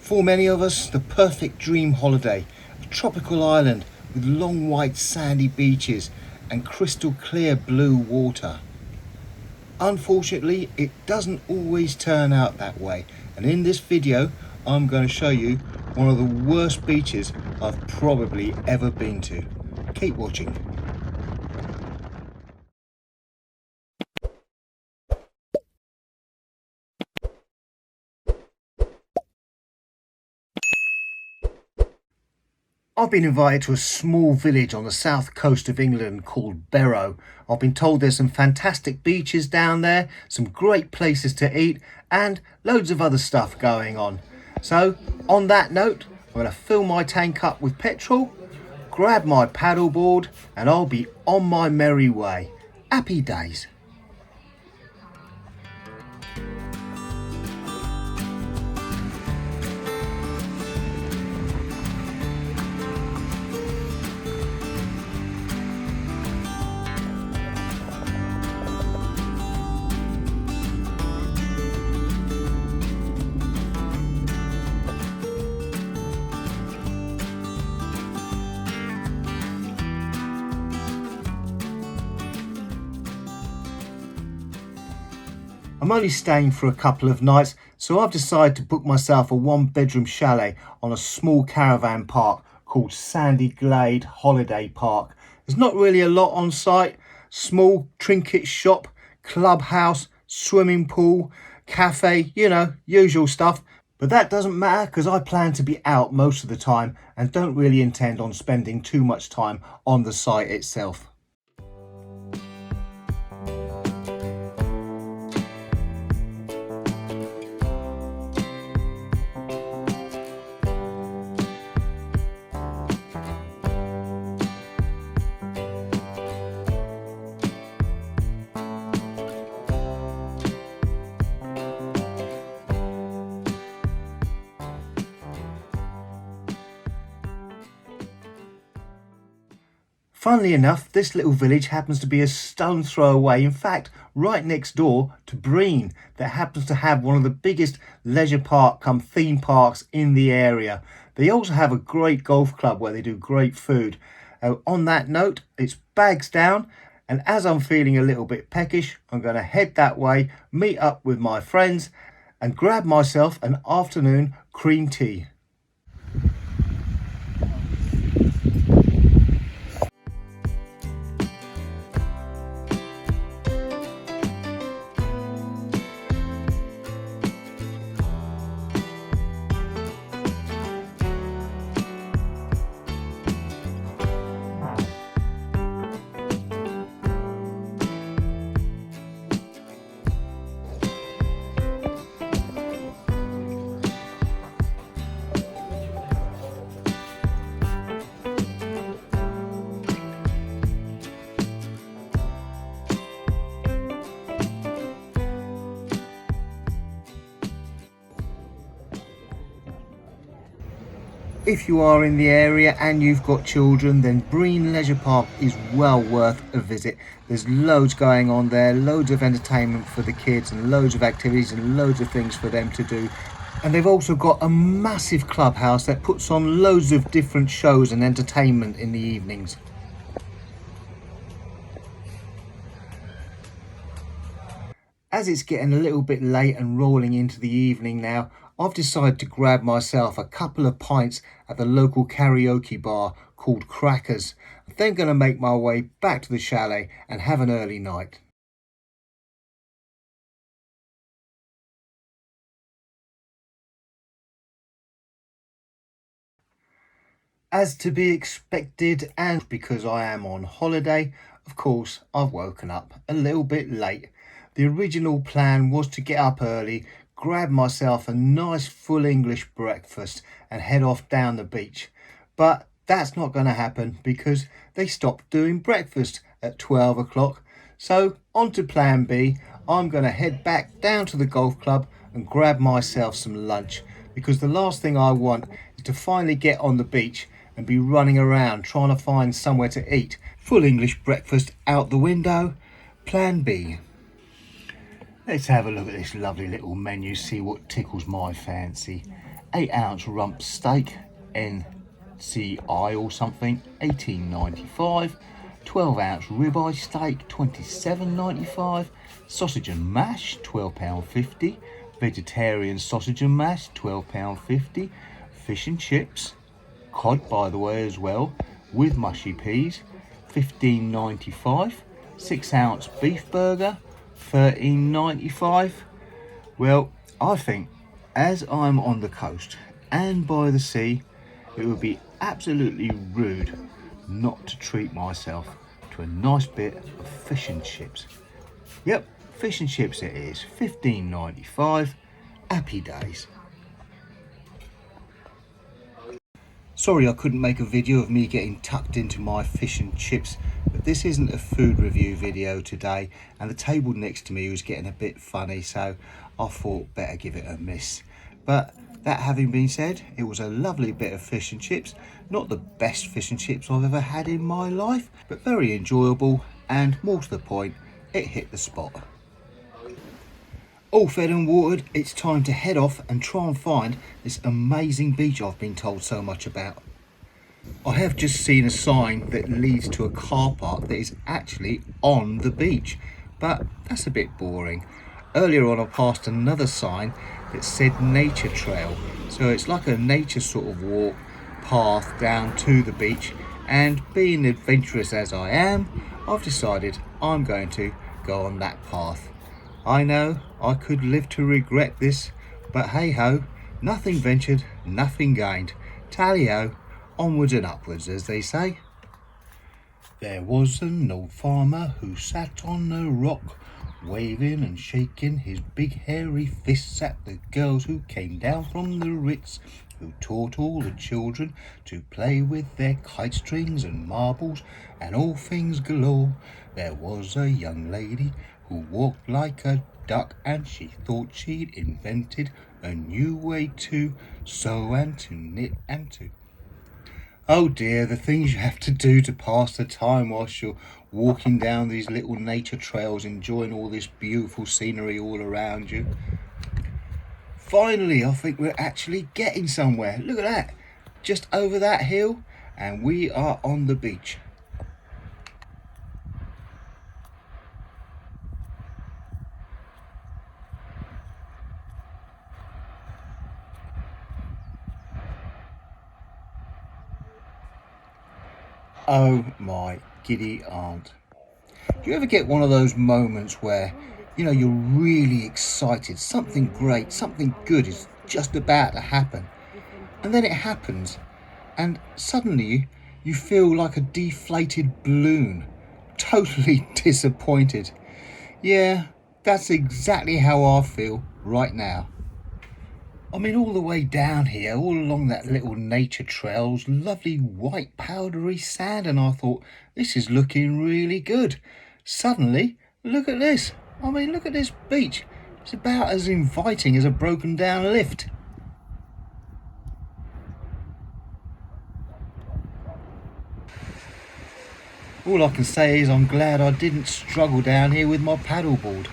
For many of us, the perfect dream holiday, a tropical island with long white sandy beaches and crystal clear blue water. Unfortunately, it doesn't always turn out that way, and in this video I'm going to show you one of the worst beaches I've probably ever been to. Keep watching. I've been invited to a small village on the south coast of England called Berrow. I've been told there's some fantastic beaches down there, some great places to eat and loads of other stuff going on. So on that note, I'm going to fill my tank up with petrol, grab my paddleboard and I'll be on my merry way. Happy days. I'm only staying for a couple of nights, so I've decided to book myself a one-bedroom chalet on a small caravan park called Sandy Glade Holiday Park. There's not really a lot on site. Small trinket shop, clubhouse, swimming pool, cafe, you know, usual stuff. But that doesn't matter because I plan to be out most of the time and don't really intend on spending too much time on the site itself. Funnily enough, this little village happens to be a stone's throw away, in fact, right next door to Breen, that happens to have one of the biggest leisure park come theme parks in the area. They also have a great golf club where they do great food. On that note, it's bags down, and as I'm feeling a little bit peckish, I'm going to head that way, meet up with my friends, and grab myself an afternoon cream tea. If you are in the area and you've got children, then Breen Leisure Park is well worth a visit. There's loads going on there, loads of entertainment for the kids and loads of activities and loads of things for them to do. And they've also got a massive clubhouse that puts on loads of different shows and entertainment in the evenings. As it's getting a little bit late and rolling into the evening now, I've decided to grab myself a couple of pints at the local karaoke bar called Crackers. I'm then going to make my way back to the chalet and have an early night. As to be expected, and because I am on holiday, of course I've woken up a little bit late. The original plan was to get up early, grab myself a nice full English breakfast and head off down the beach. But that's not going to happen because they stopped doing breakfast at 12 o'clock. So on to plan B. I'm going to head back down to the golf club and grab myself some lunch, because the last thing I want is to finally get on the beach and be running around trying to find somewhere to eat. Full English breakfast out the window. Plan B. Let's have a look at this lovely little menu, see what tickles my fancy. 8-ounce rump steak, NCI or something, 18.95. 12-ounce ribeye steak, 27.95. Sausage and mash, £12.50. Vegetarian sausage and mash, £12.50. Fish and chips, cod by the way as well, with mushy peas, 15.95. 6-ounce beef burger, 13.95. Well, I think as I'm on the coast and by the sea, it would be absolutely rude not to treat myself to a nice bit of fish and chips. Yep, fish and chips it is, 15.95. Happy days. Sorry I couldn't make a video of me getting tucked into my fish and chips, but this isn't a food review video today, and the table next to me was getting a bit funny, so I thought better give it a miss. But that having been said, it was a lovely bit of fish and chips. Not the best fish and chips I've ever had in my life, but very enjoyable, and more to the point, it hit the spot. All fed and watered, it's time to head off and try and find this amazing beach I've been told so much about. I have just seen a sign that leads to a car park that is actually on the beach, but that's a bit boring. Earlier on I passed another sign that said nature trail, so it's like a nature sort of walk path down to the beach, and being adventurous as I am, I've decided I'm going to go on that path. I know I could live to regret this, but hey ho, nothing ventured, nothing gained. Tally-ho, onwards and upwards as they say. There was an old farmer who sat on a rock, waving and shaking his big hairy fists at the girls who came down from the Ritz, who taught all the children to play with their kite strings and marbles and all things galore. There was a young lady who walked like a duck, and she thought she'd invented a new way to sew and to knit and to... Oh dear, the things you have to do to pass the time whilst you're walking down these little nature trails, enjoying all this beautiful scenery all around you. Finally, I think we're actually getting somewhere. Look at that, just over that hill, and we are on the beach. Oh my giddy aunt. Do you ever get one of those moments where, you're really excited, something great, something good is just about to happen, and then it happens, and suddenly you feel like a deflated balloon, totally disappointed? Yeah, that's exactly how I feel right now. I mean, all the way down here, all along that little nature trails, lovely white powdery sand, and I thought, this is looking really good. Suddenly, look at this. I mean, look at this beach. It's about as inviting as a broken down lift. All I can say is I'm glad I didn't struggle down here with my paddleboard.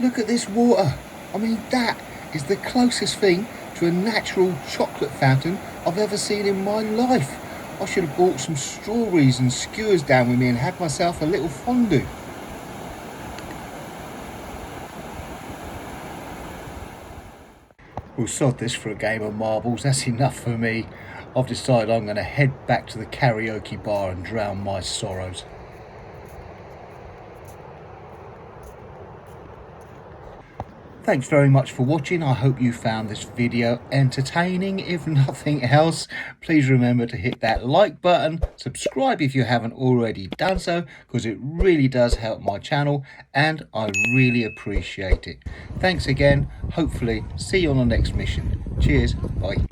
Look at this water. I mean, that is the closest thing to a natural chocolate fountain I've ever seen in my life. I should have bought some strawberries and skewers down with me and had myself a little fondue. We'll sod this for a game of marbles, that's enough for me. I've decided I'm going to head back to the karaoke bar and drown my sorrows. Thanks very much for watching. I hope you found this video entertaining. If nothing else, please remember to hit that like button, subscribe if you haven't already done so, because it really does help my channel and I really appreciate it. Thanks again. Hopefully see you on the next mission. Cheers. Bye.